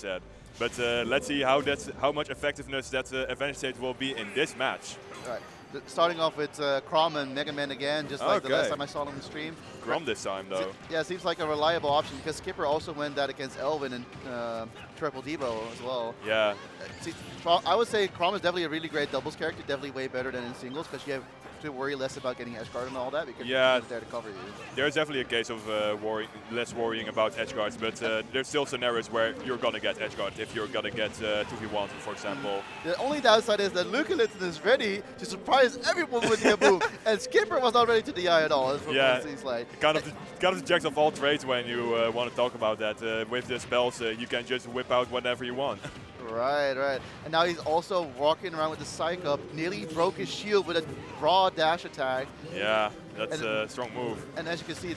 100%. But let's see how much effectiveness that advantage state will be in this match. Right. Starting off with Chrom and Mega Man again, just like the last time I saw them on the stream. Chrom this time, though. Yeah, seems like a reliable option because Skipper also went that against Elvin and Triple Debo as well. Yeah. See, I would say Chrom is definitely a really great doubles character, definitely way better than in singles because you have to worry less about getting edge guard and all that because he's there to cover you. There's definitely a case of less worrying about edge guards, but there's still scenarios where you're gonna get edge guard if you're gonna get 2v1, for example. The only downside is that Luchalitten is ready to surprise everyone with the move, and Skipper was not ready to DI at all. That's what it seems like. Kind of the jacks of all trades when you want to talk about that. With the spells, you can just whip out whatever you want. Right. And now he's also walking around with the Psych up. Nearly broke his shield with a raw dash attack. Yeah, that's a strong move. And as you can see,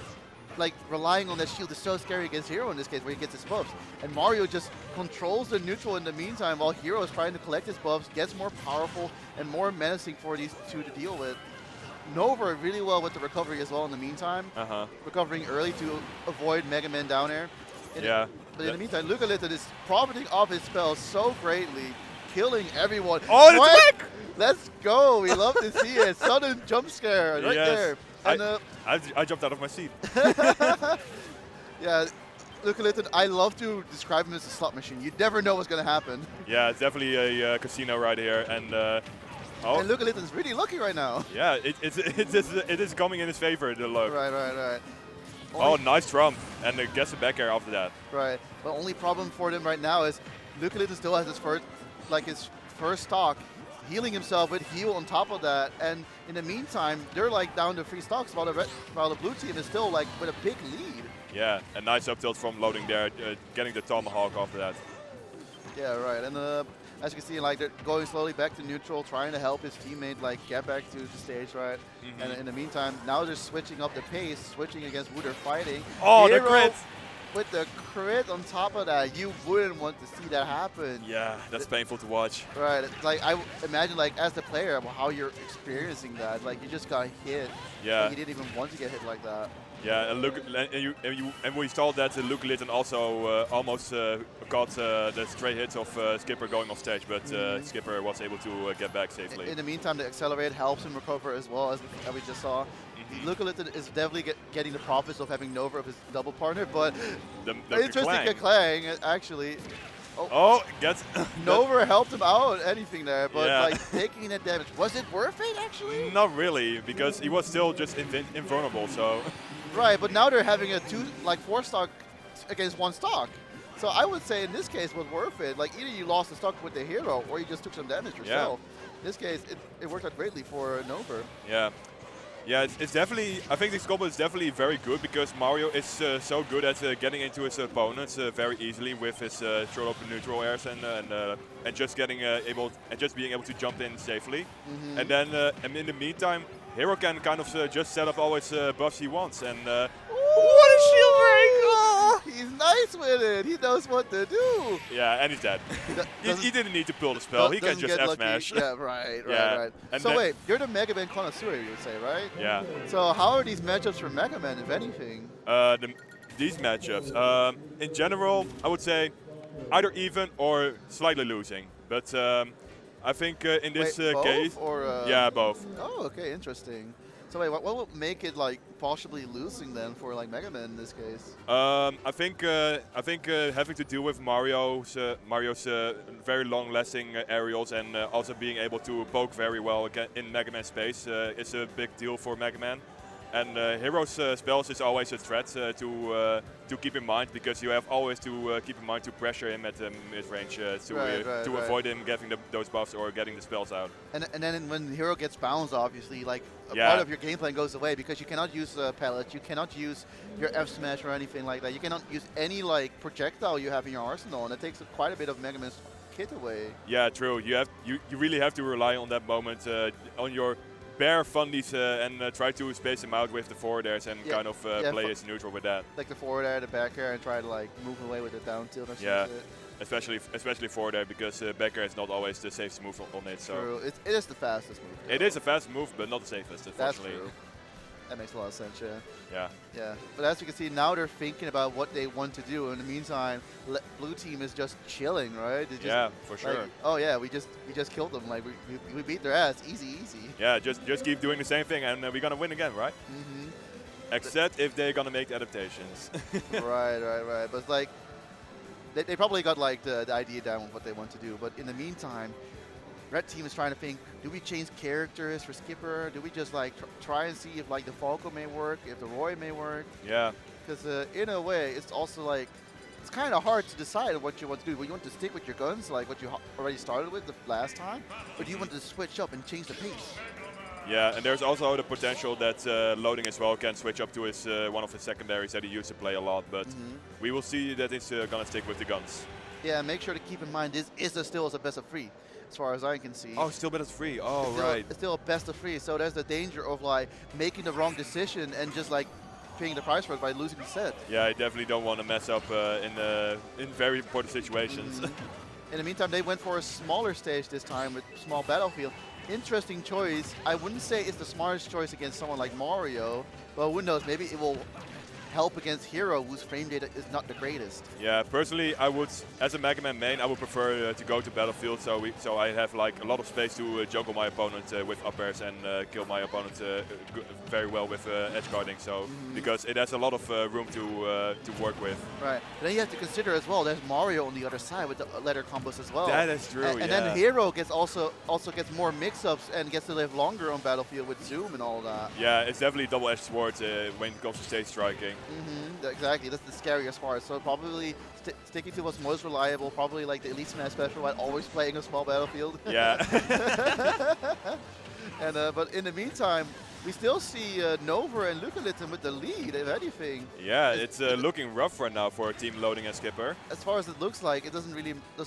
like relying on that shield is so scary against Hero in this case, where he gets his buffs. And Mario just controls the neutral in the meantime, while Hero is trying to collect his buffs, gets more powerful and more menacing for these two to deal with. Nover really well with the recovery as well in the meantime. Recovering early to avoid Mega Man down air. But in the meantime, Luchalitten is profiting off his spells so greatly, killing everyone. Oh, it's back! Let's go! We love to see it. Sudden jump scare right there. And, I jumped out of my seat. Yeah, Luchalitten, I love to describe him as a slot machine. You never know what's going to happen. Yeah, it's definitely a casino right here. And and Luchaliten's really lucky right now. Yeah, it is coming in his favor, the luck. Right. Oh, nice trump, and gets a back air after that. Right, but only problem for them right now is Luchalitten still has his first stock, healing himself with heal on top of that, and in the meantime, they're like down to 3 stocks while the blue team is still like with a big lead. Yeah, a nice up tilt from loading there, getting the tomahawk after that. Yeah, right, and as you can see, like they're going slowly back to neutral, trying to help his teammate like get back to the stage, right? And in the meantime, now they're switching up the pace, switching against who they're fighting. Oh, Hero the crit! With the crit on top of that, you wouldn't want to see that happen. Yeah, that's painful to watch. Right, it's like I imagine like as the player how you're experiencing that. Like you just got hit. Yeah. Like, you didn't even want to get hit like that. Yeah, and we saw that Luchalitten also almost got the stray hits of Skipper going off stage, but Skipper was able to get back safely. In the meantime, the accelerate helps him recover as well, as we just saw. Luchalitten is definitely getting the profits of having Nover of his double partner, but the interesting Clang actually. Oh, gets Nover helped him out, anything there, but like taking that damage, was it worth it actually? Not really, because he was still just invulnerable. So. Right, but now they're having a 4 stock against 1 stock. So I would say in this case it was worth it. Like either you lost the stock with the hero or you just took some damage yourself. In this case, it worked out greatly for Nover. Yeah, it's definitely. I think this combo is definitely very good because Mario is so good at getting into his opponents very easily with his short open neutral airs and just getting being able to jump in safely. And then in the meantime, Hero can kind of just set up all his buffs he wants. And what a shield break! Oh, he's nice with it. He knows what to do. Yeah, and he's dead. He didn't need to pull the spell. He can just F-smash. Yeah, right. And so wait, you're the Mega Man connoisseur, you would say, right? Yeah. So how are these matchups for Mega Man, if anything? These matchups, in general, I would say either even or slightly losing. But I think in this case, yeah, both. Oh, okay, interesting. So wait, what will make it like possibly losing then for like Mega Man in this case? I think having to deal with Mario's very long-lasting aerials and also being able to poke very well in Mega Man space is a big deal for Mega Man. And Hero's spells is always a threat to keep in mind because you have always to keep in mind to pressure him at the mid-range to avoid him getting those buffs or getting the spells out. And then when Hero gets bounced, obviously, like a part of your game plan goes away because you cannot use pellets, you cannot use your F smash or anything like that. You cannot use any like projectile you have in your arsenal, and it takes quite a bit of Mega Man's kit away. Yeah, true. You really have to rely on that moment on your bare fundies and try to space him out with the forward airs and kind of play as neutral with that. Like the forward air, the back air, and try to like move away with the down tilt or something. Yeah, especially forward air because back air is not always the safest move on it. So true. It is the fastest move. It is a fast move, but not the safest, unfortunately. That's true. That makes a lot of sense, yeah. Yeah. Yeah, but as you can see, now they're thinking about what they want to do. In the meantime, blue team is just chilling, right? Just, Yeah, for sure. like, oh yeah, we just killed them. Like we beat their ass, easy. Yeah, just keep doing the same thing, and we're gonna win again, right? Except if they're gonna make adaptations. Right. But it's like they probably got like the idea down with what they want to do. But in the meantime, red team is trying to think: do we change characters for Skipper? Do we just like try and see if like the Falco may work, if the Roy may work? Yeah. Because in a way, it's also like it's kind of hard to decide what you want to do. Do you want to stick with your guns, like what you already started with the last time, or do you want to switch up and change the pace? Yeah, and there's also the potential that loading as well can switch up to his one of his secondaries that he used to play a lot, but we will see that he's gonna stick with the guns. Yeah, make sure to keep in mind this is still a best of 3, as far as I can see. Oh, still best of 3. Oh, right. It's still a best of 3, so there's the danger of like making the wrong decision and just like paying the price for it by losing the set. Yeah, I definitely don't want to mess up in very important situations. In the meantime, they went for a smaller stage this time with small battlefield. Interesting choice. I wouldn't say it's the smartest choice against someone like Mario, but who knows, maybe it will help against Hero, whose frame data is not the greatest. Yeah, personally, I would, as a Mega Man main, I would prefer to go to Battlefield, so I have like a lot of space to juggle my opponent with up airs and kill my opponent very well with edge guarding. So because it has a lot of room to work with. Right. Then you have to consider as well. There's Mario on the other side with the letter combos as well. That is true. And then Hero gets also gets more mix-ups and gets to live longer on Battlefield with Zoom and all that. Yeah, it's definitely a double-edged sword when it comes to stage striking. Exactly, that's the scariest part. So probably sticking to what's most reliable, probably like the Elite Smash Special, while always playing a small battlefield. Yeah. And but in the meantime, we still see Nover and Luchalitten with the lead, if anything. Yeah, it's looking rough right now for Team Loading and Skipper. As far as it looks like, it doesn't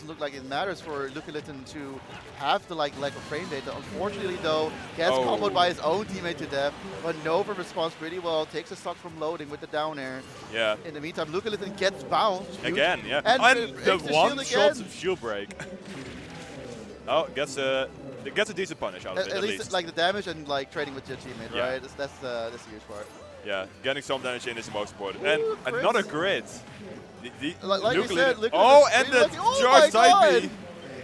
look like it matters for Luchalitten to have the lack of frame data. Unfortunately, though, gets comboed by his own teammate to death. But Nover responds pretty well, takes a stock from Loading with the down air. Yeah. In the meantime, Luchalitten gets bounced. Again, yeah. And the one-shot shield break. Oh, gets a decent punish out of it, at least like the damage and like trading with your teammate, right? That's the huge part. Yeah, getting some damage in is the most important. And another grid. Like we said, oh, and the charge side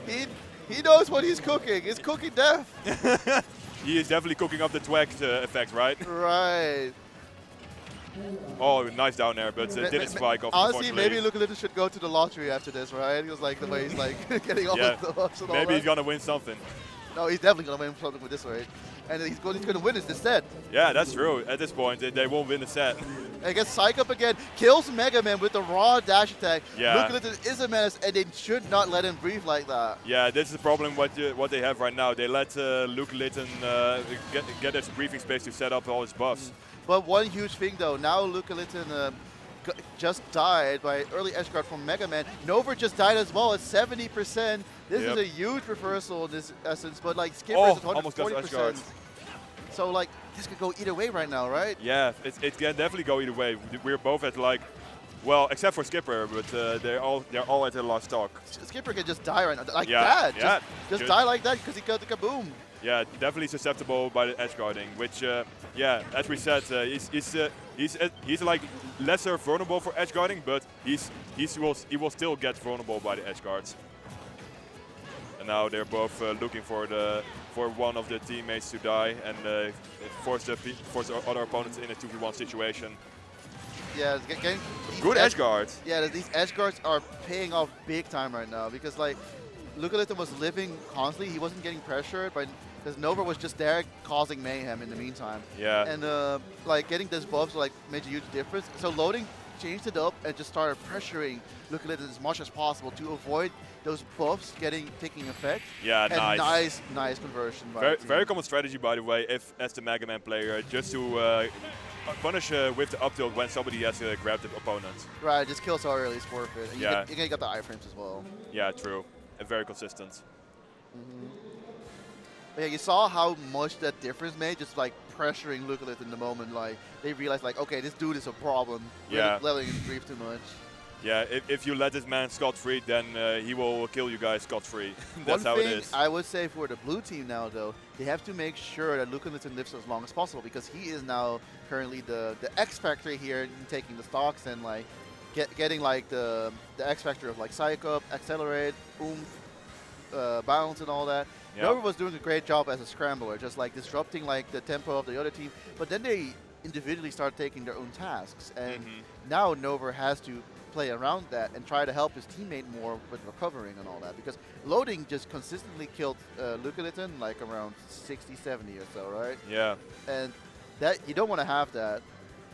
B. He knows what he's cooking. He's cooking death. He is definitely cooking up the twag effect, right? Right. Oh, nice down air, but didn't spike off. Honestly, maybe Luchalitten should go to the lottery after this, right? He was like the way he's like getting all the buffs and all maybe that. he's gonna win something. No, he's definitely gonna win something with this, right? And he's gonna win this set. Yeah, that's true. At this point, they won't win the set. And gets Psych up again, kills Mega Man with the raw dash attack. Yeah. Luchalitten is a menace, and they should not let him breathe like that. Yeah, this is the problem what they have right now. They let Luchalitten get his breathing space to set up all his buffs. But one huge thing though, now Luchalitten just died by early edge guard from Mega Man. Nover just died as well at 70%. This is a huge reversal in this essence, but like Skipper is at 140%. So like this could go either way right now, right? Yeah, it can definitely go either way. We're both at like, well, except for Skipper, but they're all at their last stock. Skipper can just die right now, like that. Yeah, just die like that because he got the kaboom. Yeah, definitely susceptible by the edge guarding, which, yeah, as we said, he's like lesser vulnerable for edge guarding, but he will still get vulnerable by the edge guards. And now they're both looking for one of the teammates to die and force the other opponents in a 2v1 situation. Yeah, good edge guards. Yeah, these edge guards are paying off big time right now because like Luchalitten was living constantly. He wasn't getting pressured, but because Nover was just there causing mayhem in the meantime. Yeah. And like getting those buffs like made a huge difference. So Loading changed it up and just started pressuring Luchalitten as much as possible to avoid those buffs taking effect. Yeah, and nice conversion. Very common strategy, by the way, as the Mega Man player, just to punish with the up tilt when somebody has grabbed the opponent. Right, just kill so early is worth it. And yeah. You got the iframes as well. Yeah, true. Very consistent. But yeah, you saw how much that difference made, just like pressuring Luchalitten in the moment. Like they realized, like, okay, this dude is a problem. Yeah. Letting him breathe too much. Yeah, if you let this man scot-free, then he will kill you guys scot-free. That's One how it thing is. I would say for the blue team now, though, they have to make sure that Luchalitten lives as long as possible because he is now currently the X factor here, in taking the stocks and like getting like the X factor of like Psych Up, Accelerate, Oomph, Bounce, and all that. Yeah. Nover was doing a great job as a scrambler, just like disrupting like the tempo of the other team. But then they individually start taking their own tasks, and now Nover has to play around that and try to help his teammate more with recovering and all that, because loading just consistently killed Luchalitten like around 60, 70 or so, right? Yeah. And that you don't want to have that.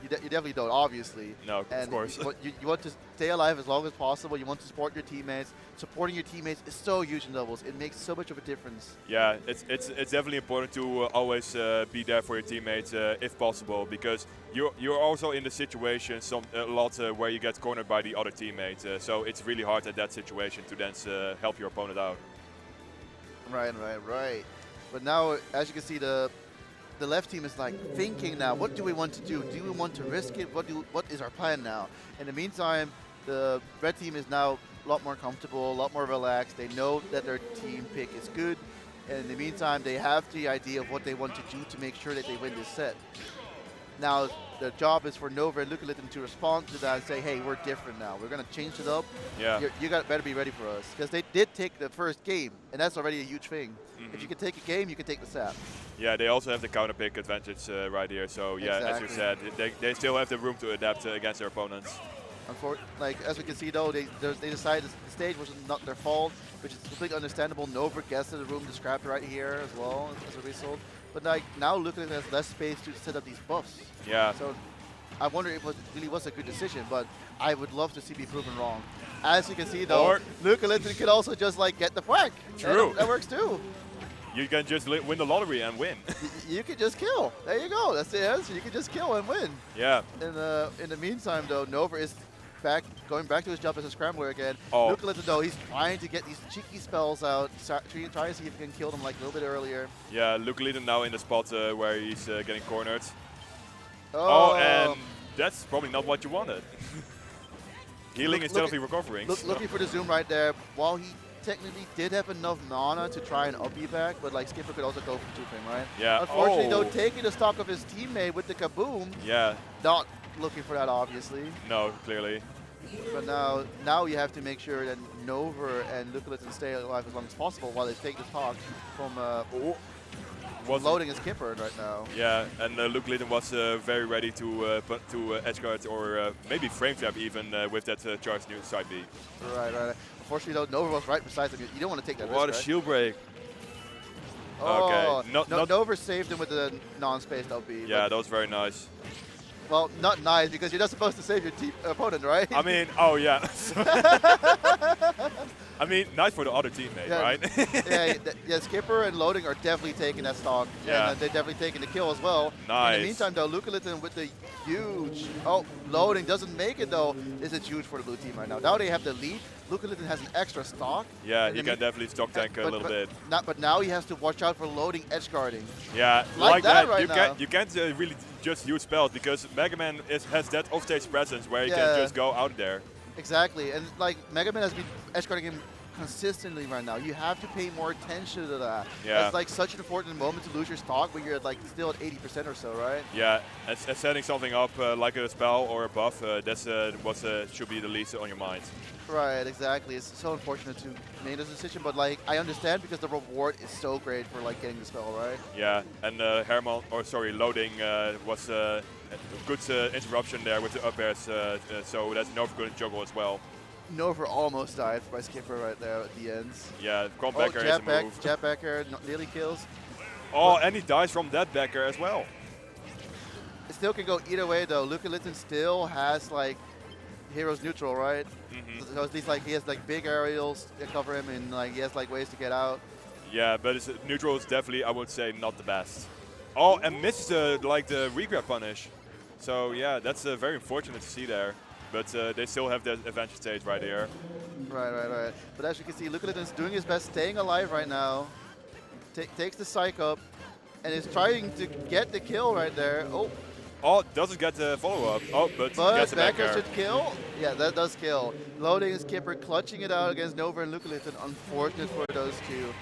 You definitely don't, obviously. No, and of course. You want to stay alive as long as possible. You want to support your teammates. Supporting your teammates is so huge in doubles. It makes so much of a difference. Yeah, it's definitely important to always be there for your teammates if possible, because you're also in the situation a lot where you get cornered by the other teammate. So it's really hard at that situation to then help your opponent out. Right. But now, as you can see, the left team is like thinking now, what do we want to do? Do we want to risk it? What is our plan now? In the meantime, the red team is now a lot more comfortable, a lot more relaxed. They know that their team pick is good. And in the meantime, they have the idea of what they want to do to make sure that they win this set. Now, the job is for Nover and Luchalitten to respond to that and say, hey, we're different now. We're going to change it up. Yeah. You better be ready for us. Because they did take the first game, and that's already a huge thing. If you can take a game, you can take the set. Yeah, they also have the counter pick advantage right here. So yeah, as you said, they still have the room to adapt against their opponents. Like as we can see though, they decided the stage was not their fault, which is completely understandable. Nover gets to the room to scrap right here as well as a result. But like now Luchalitten has less space to set up these buffs. Yeah. So I wonder if it really was a good decision, but I would love to see me proven wrong. As you can see though, Luchalitten could also just like get the whack. True. That works too. You can just win the lottery and win. You can just kill. There you go. That's the answer. You can just kill and win. Yeah. In the meantime, though, Nover is going back to his job as a scrambler again. Oh. Luchalitten, though, he's trying to get these cheeky spells out, trying to see if he can kill them like a little bit earlier. Yeah, Luchalitten now in the spot where he's getting cornered. Oh, and that's probably not what you wanted. Healing instead of recovering. Looking for the zoom right there. While he technically did have enough mana to try and up back, but like Skipper could also go for two-ping, right? Yeah. Unfortunately, though, taking the stock of his teammate with the kaboom. Yeah. Not looking for that, obviously. No, clearly. But now you have to make sure that Nover and Luchalitten stay alive as long as possible while they take the stock from loading his Skipper right now. Yeah, and Luchalitten was very ready to edgeguard or maybe frame trap even with that charged new side B. Right. Unfortunately, though, Nover was right beside him. You don't want to take that risk, What a shield break. Oh, okay. Nover saved him with the non-spaced LB. Yeah, that was very nice. Well, not nice, because you're not supposed to save your opponent, right? I mean, oh yeah. I mean, nice for the other teammate, right? yeah, Skipper and Loading are definitely taking that stock. Yeah. And they're definitely taking the kill as well. Nice. In the meantime, though, Luchalitten with the huge... Oh, Loading doesn't make it, though. This is huge for the blue team right now. Now they have the lead. Luchalitten has an extra stock. Yeah, he can definitely stock tank a little bit. But now he has to watch out for Loading edge guarding. Yeah, like that. Right now. You can't really just use spells, because Mega Man has that offstage presence where he can just go out there. Exactly, and like Mega Man has been edge guarding him consistently right now. You have to pay more attention to that. Yeah. It's like such an important moment to lose your stock when you're like still at 80% or so, right? Yeah, and setting something up like a spell or a buff, that's what should be the least on your mind. Right, exactly. It's so unfortunate to make this decision, but like I understand, because the reward is so great for like getting the spell, right? Yeah, and Loading was a good interruption there with the up airs, so that's Nover good juggle as well. Nover almost died by Skipper right there at the end. Yeah, comebacker is a move. Jab backer nearly kills. Oh, and he dies from that backer as well. It still can go either way though. Luchalitten still has like heroes neutral, right? So at least like he has like big aerials that cover him, and like he has like ways to get out. Yeah, but his neutral is definitely, I would say, not the best. Oh, and misses like the regrab punish. So yeah, that's very unfortunate to see there. But they still have the advantage stage right here. Right. But as you can see, Luchalitten's doing his best, staying alive right now. Takes the psych up, and is trying to get the kill right there. Oh, doesn't get the follow-up. Oh, but gets the back back air air. should kill. Yeah, that does kill. Loading Skipper, clutching it out against Nover and Luchalitten. Unfortunate for those two.